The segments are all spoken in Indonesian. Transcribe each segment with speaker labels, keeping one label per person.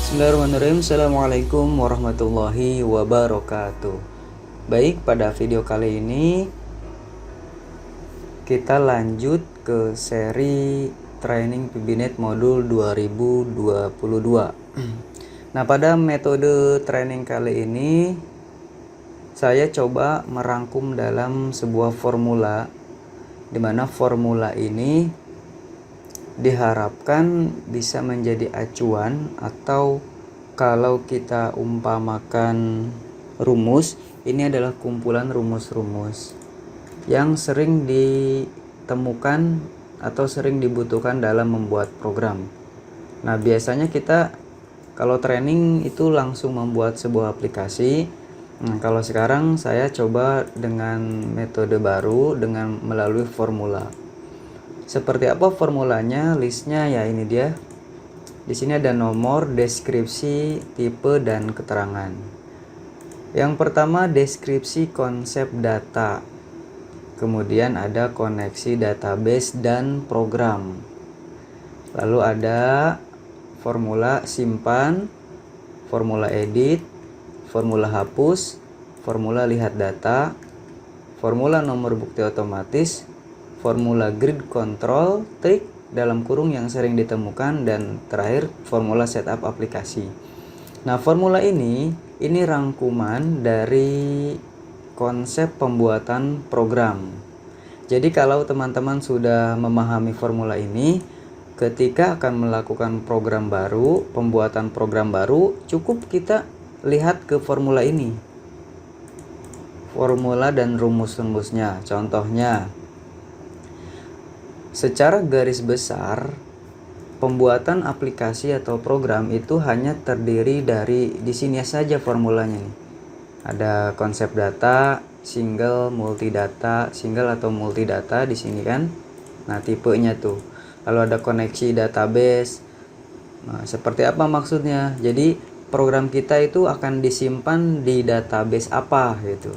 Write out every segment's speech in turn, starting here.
Speaker 1: Bismillahirrahmanirrahim. Assalamualaikum warahmatullahi wabarakatuh. Baik, pada video kali ini kita lanjut ke seri training PBNet modul 2022. Nah, pada metode training kali ini saya coba merangkum dalam sebuah formula, di mana formula ini diharapkan bisa menjadi acuan, atau kalau kita umpamakan rumus, ini adalah kumpulan rumus-rumus yang sering ditemukan atau sering dibutuhkan dalam membuat program. Nah, biasanya kita kalau training itu langsung membuat sebuah aplikasi. Nah, kalau sekarang saya coba dengan metode baru dengan melalui formula. Seperti apa formulanya? Listnya ya ini dia. Di sini ada nomor, deskripsi, tipe, dan keterangan. Yang pertama deskripsi konsep data. Kemudian ada koneksi database dan program. Lalu ada formula simpan, formula edit, formula hapus, formula lihat data, formula nomor bukti otomatis, formula grid control, trik dalam kurung yang sering ditemukan, dan terakhir formula setup aplikasi. Nah, formula ini rangkuman dari konsep pembuatan program. Jadi kalau teman-teman sudah memahami formula ini, ketika akan melakukan program baru, pembuatan program baru, cukup kita lihat ke formula ini. Formula dan rumus-rumusnya. Contohnya, secara garis besar, pembuatan aplikasi atau program itu hanya terdiri dari di sini saja formulanya nih. Ada konsep data, single, multi data, single atau multi data di sini kan. Nah, tipenya tuh. Lalu ada koneksi database. Nah, seperti apa maksudnya? Jadi, program kita itu akan disimpan di database apa gitu.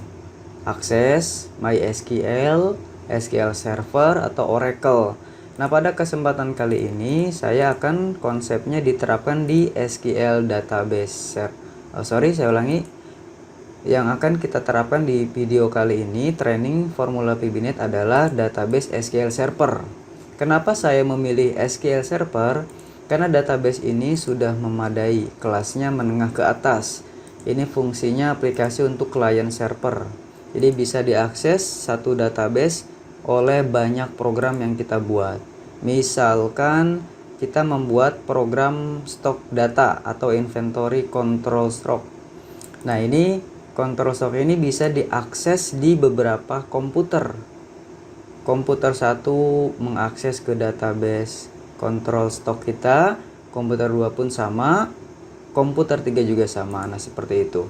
Speaker 1: Akses, MySQL, SQL Server, atau Oracle. Nah, pada kesempatan kali ini saya akan konsepnya diterapkan di SQL Database. Saya ulangi. Yang akan kita terapkan di video kali ini, training formula PBNet, adalah database SQL Server. Kenapa saya memilih SQL Server? Karena database ini sudah memadai, kelasnya menengah ke atas. Ini fungsinya aplikasi untuk klien server. Jadi bisa diakses satu database oleh banyak program yang kita buat. Misalkan kita membuat program stok data atau inventory control stock. Nah, ini control stock ini bisa diakses di beberapa komputer. Komputer satu mengakses ke database control stock kita, komputer 2 pun sama, komputer 3 juga sama. Nah, seperti itu.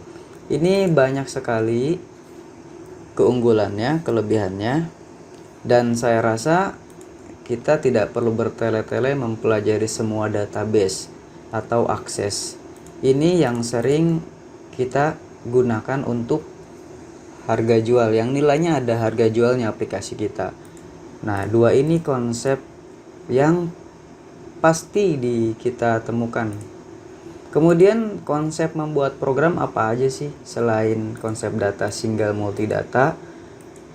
Speaker 1: Ini banyak sekali keunggulannya, kelebihannya. Dan saya rasa kita tidak perlu bertele-tele mempelajari semua database atau akses. Ini yang sering kita gunakan untuk harga jual, yang nilainya ada harga jualnya aplikasi kita. Nah, dua ini konsep yang pasti kita temukan. Kemudian konsep membuat program apa aja sih selain konsep data, single, multi data.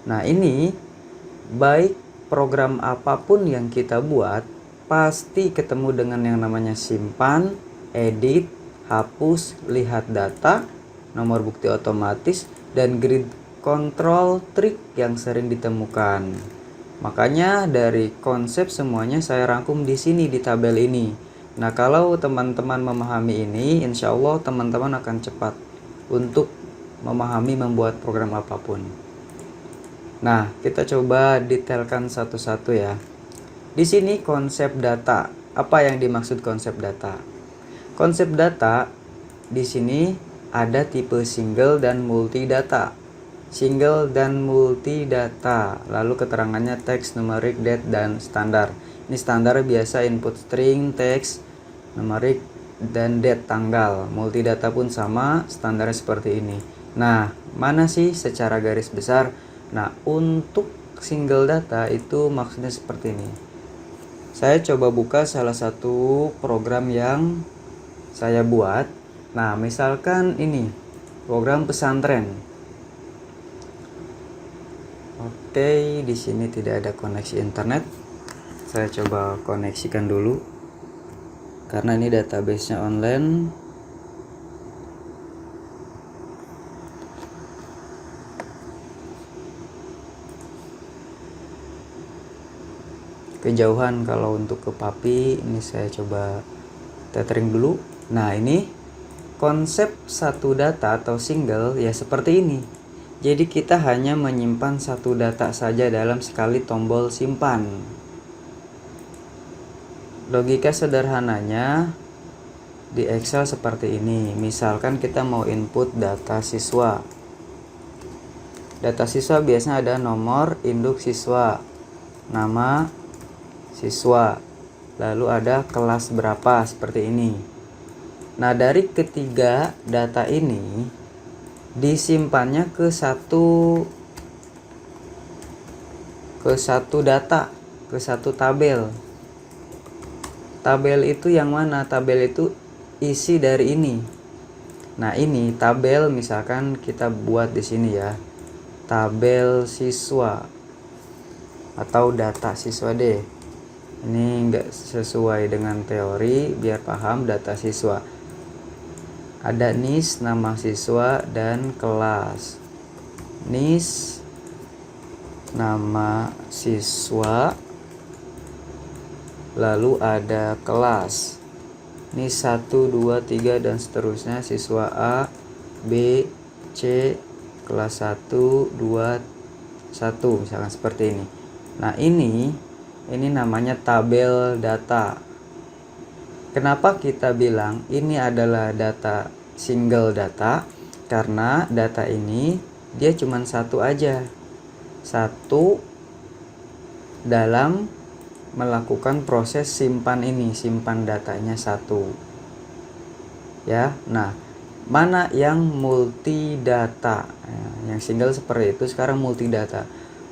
Speaker 1: Nah, ini baik program apapun yang kita buat, pasti ketemu dengan yang namanya simpan, edit, hapus, lihat data, nomor bukti otomatis, dan grid control, trik yang sering ditemukan. Makanya dari konsep semuanya saya rangkum di sini di tabel ini. Nah, kalau teman-teman memahami ini, insya Allah teman-teman akan cepat untuk memahami membuat program apapun. Nah, kita coba detailkan satu-satu ya. Di sini konsep data. Apa yang dimaksud konsep data? Konsep data di sini ada tipe single dan multi data. Single dan multi data. Lalu keterangannya teks, numerik, date, dan standar. Ini standar biasa input string, teks, numerik, dan date tanggal. Multi data pun sama, standarnya seperti ini. Nah, mana sih secara garis besar? Nah, untuk single data itu maksudnya seperti ini. Saya coba buka salah satu program yang saya buat. Nah, misalkan ini program pesantren. Oke, di sini tidak ada koneksi internet. Saya coba koneksikan dulu. Karena ini database-nya online. Kejauhan kalau untuk ke Papi, ini saya coba tethering dulu. Nah, ini konsep satu data atau single ya seperti ini. Jadi kita hanya menyimpan satu data saja dalam sekali tombol simpan. Logika sederhananya di Excel seperti ini. Misalkan kita mau input data siswa. Data siswa biasanya ada nomor induk siswa, nama siswa, lalu ada kelas berapa seperti ini. Nah, dari ketiga data ini disimpannya ke satu data, ke satu tabel. Tabel itu yang mana? Tabel itu isi dari ini. Nah, ini tabel, misalkan kita buat di sini ya. Tabel siswa atau data siswa deh. Ini enggak sesuai dengan teori, biar paham data siswa. Ada NIS, nama siswa, dan kelas. NIS, nama siswa, lalu ada kelas. NIS 1, 2, 3, dan seterusnya. Siswa A, B, C, kelas 1, 2, 1, misalkan seperti ini. Nah, ini namanya tabel data. Kenapa kita bilang ini adalah data single data? Karena data ini dia cuma satu aja. Satu dalam melakukan proses simpan ini, simpan datanya satu. Ya. Nah, mana yang multi data? Yang single seperti itu, sekarang multi data.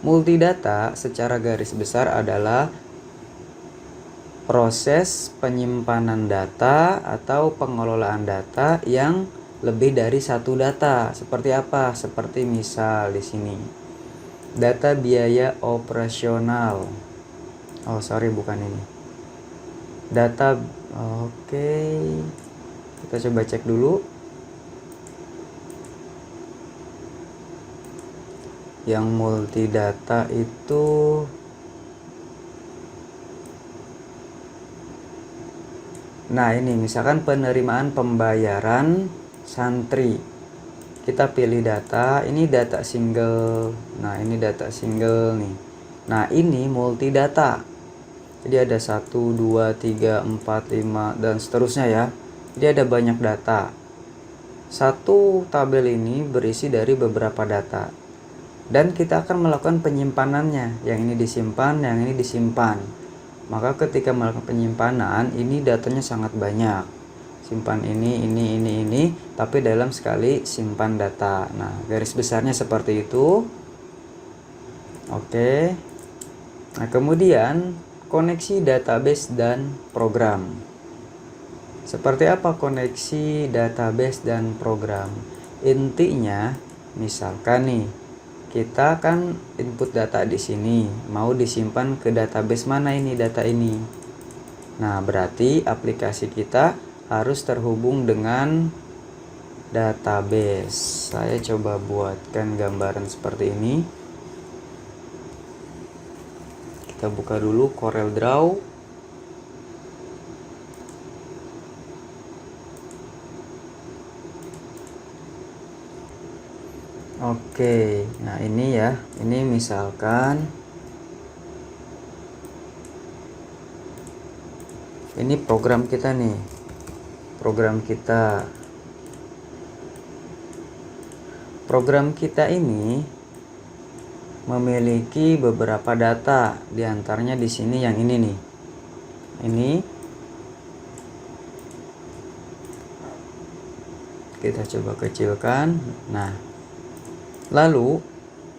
Speaker 1: Multidata secara garis besar adalah proses penyimpanan data atau pengelolaan data yang lebih dari satu data. Seperti apa? Seperti misal di sini. Data biaya operasional. Oh, sorry, bukan ini. Data oke. Kita coba cek dulu. Yang multidata itu nah, ini misalkan penerimaan pembayaran santri. Kita pilih data, ini data single. Nah, ini data single nih. Nah, ini multidata. Jadi ada 1, 2, 3, 4, 5 dan seterusnya ya. Jadi ada banyak data. Satu tabel ini berisi dari beberapa data. Dan kita akan melakukan penyimpanannya. Yang ini disimpan, yang ini disimpan. Maka ketika melakukan penyimpanan, ini datanya sangat banyak. Simpan ini, tapi dalam sekali simpan data. Nah, garis besarnya seperti itu. Oke. Nah, kemudian koneksi database dan program. Seperti apa koneksi database dan program? Intinya, misalkan nih, kita kan input data di sini, mau disimpan ke database mana ini data ini. Nah, berarti aplikasi kita harus terhubung dengan database. Saya coba buatkan gambaran seperti ini. Kita buka dulu Corel Draw. Oke, nah ini ya, ini misalkan ini program kita nih, program kita ini memiliki beberapa data, diantaranya di sini yang ini nih, ini kita coba kecilkan. Nah, lalu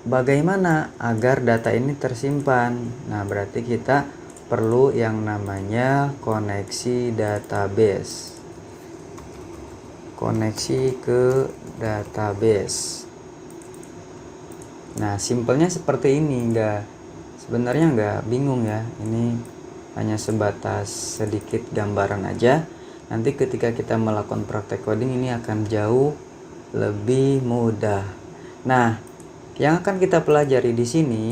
Speaker 1: bagaimana agar data ini tersimpan? Nah, berarti kita perlu yang namanya koneksi database. koneksi ke database. Nah, simpelnya seperti ini, sebenarnya nggak bingung ya. Ini hanya sebatas sedikit gambaran aja. Nanti ketika kita melakukan praktek coding ini akan jauh lebih mudah. Nah, yang akan kita pelajari di sini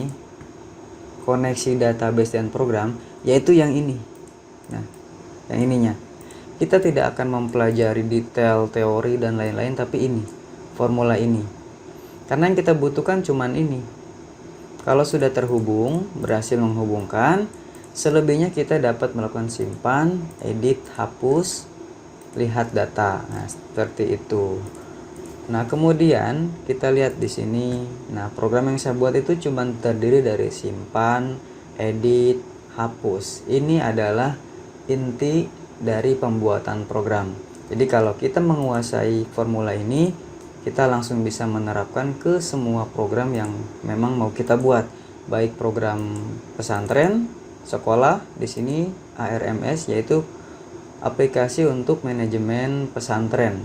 Speaker 1: koneksi database dan program, yaitu yang ini. Nah, yang ininya. Kita tidak akan mempelajari detail teori dan lain-lain, tapi ini, formula ini. Karena yang kita butuhkan cuman ini. Kalau sudah terhubung, berhasil menghubungkan, selebihnya kita dapat melakukan simpan, edit, hapus, lihat data. Nah, seperti itu. Nah, kemudian kita lihat di sini. Nah, program yang saya buat itu cuma terdiri dari simpan, edit, hapus. Ini adalah inti dari pembuatan program. Jadi kalau kita menguasai formula ini, kita langsung bisa menerapkan ke semua program yang memang mau kita buat, baik program pesantren, sekolah, di sini ARMS yaitu aplikasi untuk manajemen pesantren.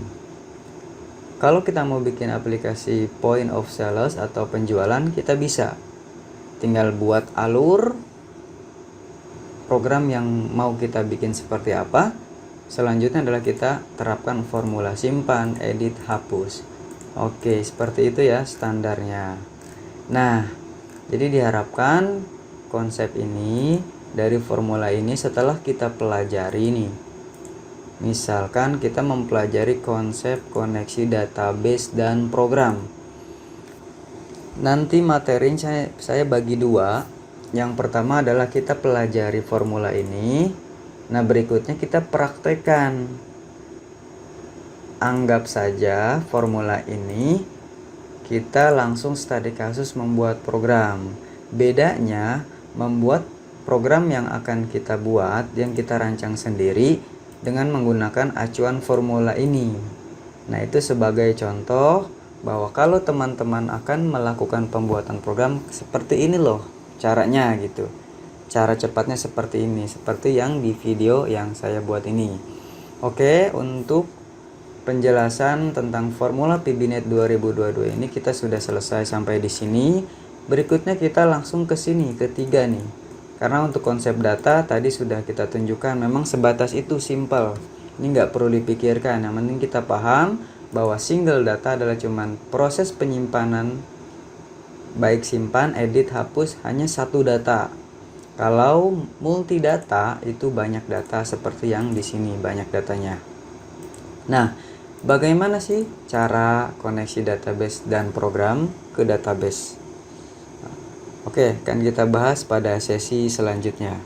Speaker 1: Kalau kita mau bikin aplikasi point of sales atau penjualan, kita bisa tinggal buat alur program yang mau kita bikin seperti apa. Selanjutnya adalah kita terapkan formula simpan, edit, hapus. Oke, seperti itu ya standarnya. Nah, jadi diharapkan konsep ini dari formula ini setelah kita pelajari nih. Misalkan kita mempelajari konsep koneksi database dan program. Nanti materinya saya bagi dua. Yang pertama adalah kita pelajari formula ini. Nah, berikutnya kita praktekkan. Anggap saja formula ini kita langsung studi kasus membuat program. Bedanya membuat program yang akan kita buat, yang kita rancang sendiri dengan menggunakan acuan formula ini. Nah, itu sebagai contoh bahwa kalau teman-teman akan melakukan pembuatan program seperti ini loh caranya gitu. Cara cepatnya seperti ini, seperti yang di video yang saya buat ini. Oke, untuk penjelasan tentang formula PBNet 2022 ini kita sudah selesai sampai di sini. Berikutnya kita langsung ke sini, ketiga nih. Karena untuk konsep data tadi sudah kita tunjukkan memang sebatas itu, simple. Ini nggak perlu dipikirkan, yang penting kita paham bahwa single data adalah cuman proses penyimpanan, baik simpan, edit, hapus, hanya satu data. Kalau multi data itu banyak data seperti yang di sini, banyak datanya. Nah, bagaimana sih cara koneksi database dan program ke database? Oke, akan kita bahas pada sesi selanjutnya.